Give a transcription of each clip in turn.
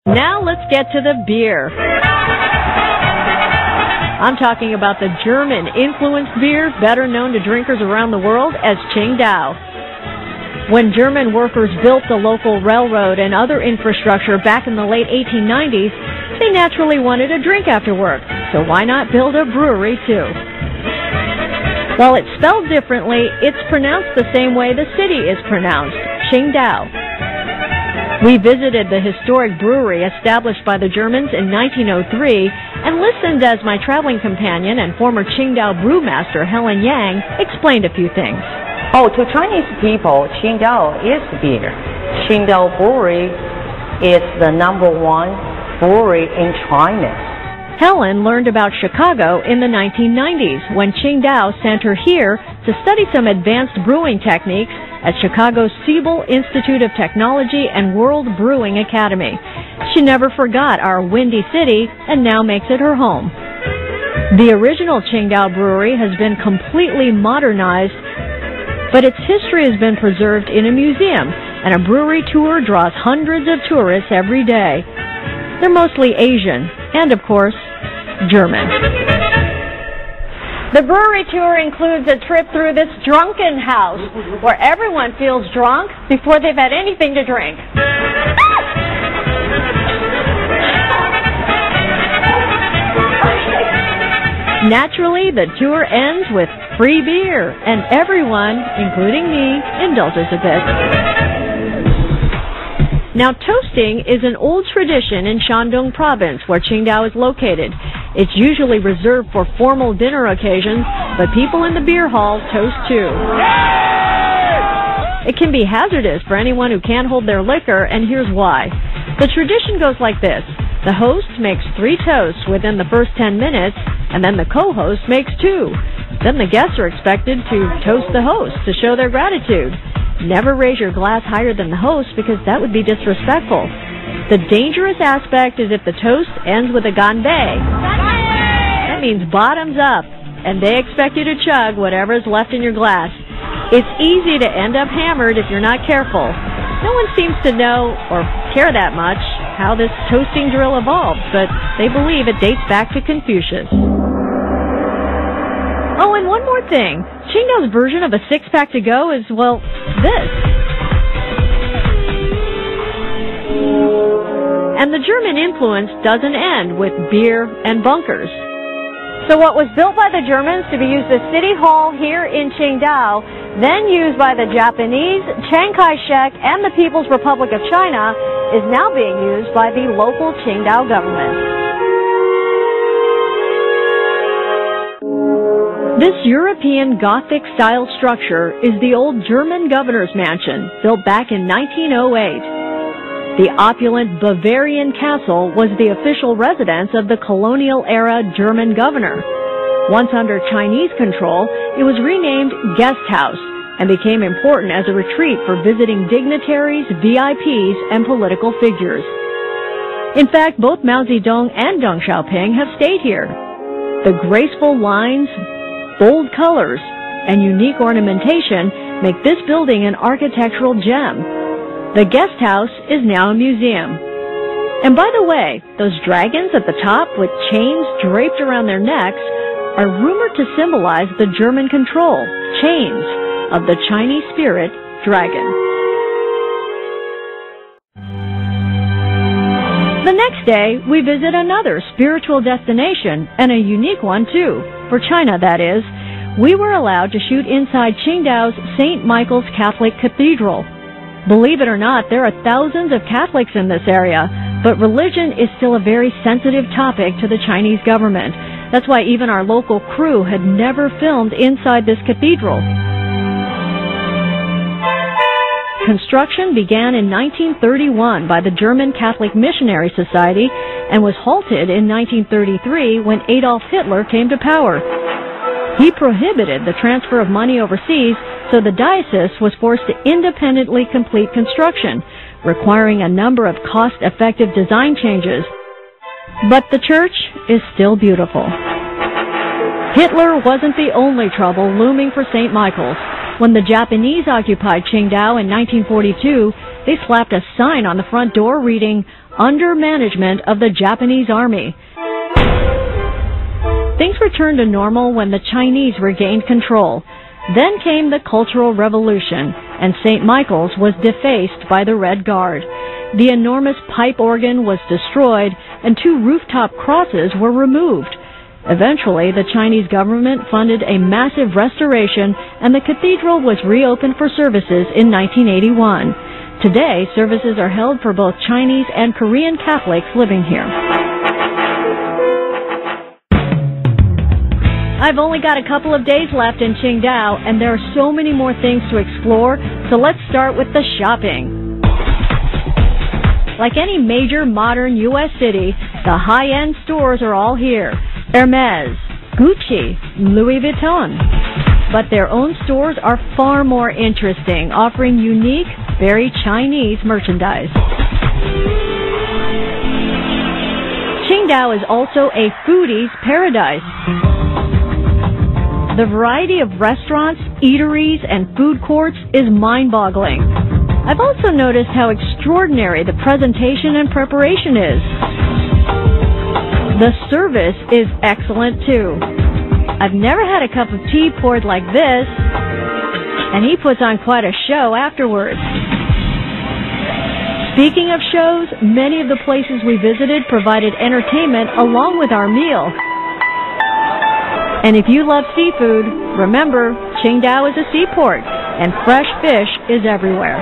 Now let's get to the beer. I'm talking about the German-influenced beer, better known to drinkers around the world as Qingdao. When German workers built the local railroad and other infrastructure back in the late 1890s, they naturally wanted a drink after work, so why not build a brewery too? While it's spelled differently, it's pronounced the same way the city is pronounced, Qingdao. We visited the historic brewery established by the Germans in 1903 and listened as my traveling companion and former Qingdao brewmaster Helen Yang explained a few things. Oh, to Chinese people, Qingdao is beer. Qingdao Brewery is the #1 brewery in China. Helen learned about Chicago in the 1990s when Qingdao sent her here to study some advanced brewing techniques at Chicago's Siebel Institute of Technology and World Brewing Academy. She never forgot our windy city and now makes it her home. The original Qingdao brewery has been completely modernized, but its history has been preserved in a museum, and a brewery tour draws hundreds of tourists every day. They're mostly Asian and, of course, German. The brewery tour includes a trip through this drunken house where everyone feels drunk before they've had anything to drink. Naturally, the tour ends with free beer, and everyone, including me, indulges a bit. Now, toasting is an old tradition in Shandong province, where Qingdao is located. It's usually reserved for formal dinner occasions, but people in the beer hall toast too. It can be hazardous for anyone who can't hold their liquor, and here's why. The tradition goes like this. The host makes 3 toasts within the first 10 minutes, and then the co-host makes 2. Then the guests are expected to toast the host to show their gratitude. Never raise your glass higher than the host because that would be disrespectful. The dangerous aspect is if the toast ends with a ganbei. That means bottoms up, and they expect you to chug whatever's left in your glass. It's easy to end up hammered if you're not careful. No one seems to know or care that much how this toasting drill evolved, but they believe it dates back to Confucius. Oh, and one more thing. Qingdao's version of a six-pack to go is, well, this. And the German influence doesn't end with beer and bunkers. So what was built by the Germans to be used as City Hall here in Qingdao, then used by the Japanese, Chiang Kai-shek, and the People's Republic of China, is now being used by the local Qingdao government. This European Gothic-style structure is the old German governor's mansion, built back in 1908. The opulent Bavarian castle was the official residence of the colonial-era German governor. Once under Chinese control, it was renamed Guest House and became important as a retreat for visiting dignitaries, VIPs, and political figures. In fact, both Mao Zedong and Deng Xiaoping have stayed here. The graceful lines, bold colors, and unique ornamentation make this building an architectural gem. The guest house is now a museum. And by the way, those dragons at the top with chains draped around their necks are rumored to symbolize the German control, chains, of the Chinese spirit, dragon. The next day, we visit another spiritual destination, and a unique one too. For China, that is. We were allowed to shoot inside Qingdao's St. Michael's Catholic Cathedral. Believe it or not, there are thousands of Catholics in this area, but religion is still a very sensitive topic to the Chinese government. That's why even our local crew had never filmed inside this cathedral. Construction began in 1931 by the German Catholic Missionary Society and was halted in 1933 when Adolf Hitler came to power. He prohibited the transfer of money overseas, so the diocese was forced to independently complete construction, requiring a number of cost-effective design changes. But the church is still beautiful. Hitler wasn't the only trouble looming for St. Michael's. When the Japanese occupied Qingdao in 1942, they slapped a sign on the front door reading, under management of the Japanese army. Things returned to normal when the Chinese regained control. Then came the Cultural Revolution, and St. Michael's was defaced by the Red Guard. The enormous pipe organ was destroyed, and 2 rooftop crosses were removed. Eventually, the Chinese government funded a massive restoration, and the cathedral was reopened for services in 1981. Today, services are held for both Chinese and Korean Catholics living here. I've only got a couple of days left in Qingdao, and there are so many more things to explore, so let's start with the shopping. Like any major modern U.S. city, the high-end stores are all here. Hermes, Gucci, Louis Vuitton. But their own stores are far more interesting, offering unique, very Chinese merchandise. Qingdao is also a foodie's paradise. The variety of restaurants, eateries, and food courts is mind-boggling. I've also noticed how extraordinary the presentation and preparation is. The service is excellent, too. I've never had a cup of tea poured like this, and he puts on quite a show afterwards. Speaking of shows, many of the places we visited provided entertainment along with our meal. And if you love seafood, remember, Qingdao is a seaport, and fresh fish is everywhere.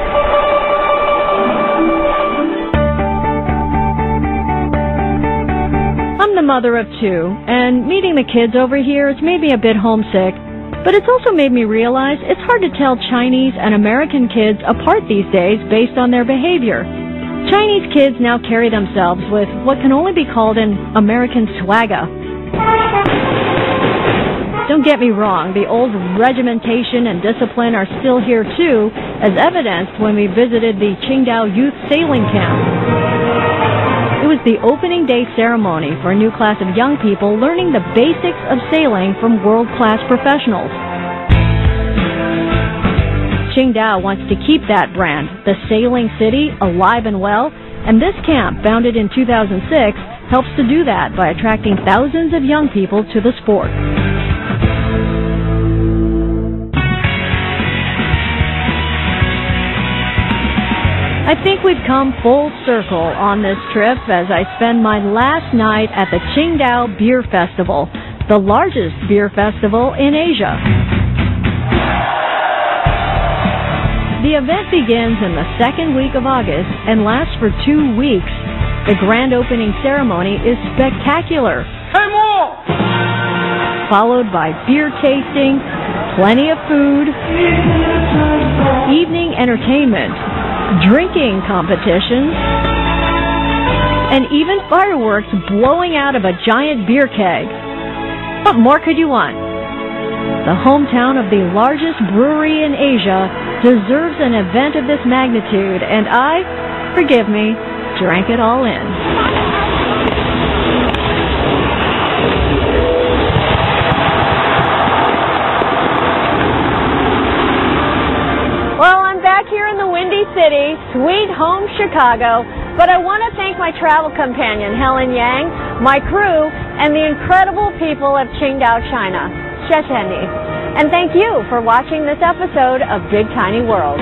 I'm the mother of 2, and meeting the kids over here has made me a bit homesick, but it's also made me realize it's hard to tell Chinese and American kids apart these days based on their behavior. Chinese kids now carry themselves with what can only be called an American swagger. Don't get me wrong, the old regimentation and discipline are still here too, as evidenced when we visited the Qingdao Youth Sailing Camp. It was the opening day ceremony for a new class of young people learning the basics of sailing from world-class professionals. Qingdao wants to keep that brand, the sailing city, alive and well, and this camp, founded in 2006, helps to do that by attracting thousands of young people to the sport. I think we've come full circle on this trip as I spend my last night at the Qingdao Beer Festival, the largest beer festival in Asia. The event begins in the second week of August and lasts for 2 weeks. The grand opening ceremony is spectacular, followed by beer tasting, plenty of food, evening entertainment, drinking competitions, and even fireworks blowing out of a giant beer keg. What more could you want? The hometown of the largest brewery in Asia deserves an event of this magnitude, and I, forgive me, drank it all in. Well, I'm back here in the Windy City, sweet home Chicago, but I want to thank my travel companion, Helen Yang, my crew, and the incredible people of Qingdao, China. 谢谢你. And thank you for watching this episode of Big Tiny World.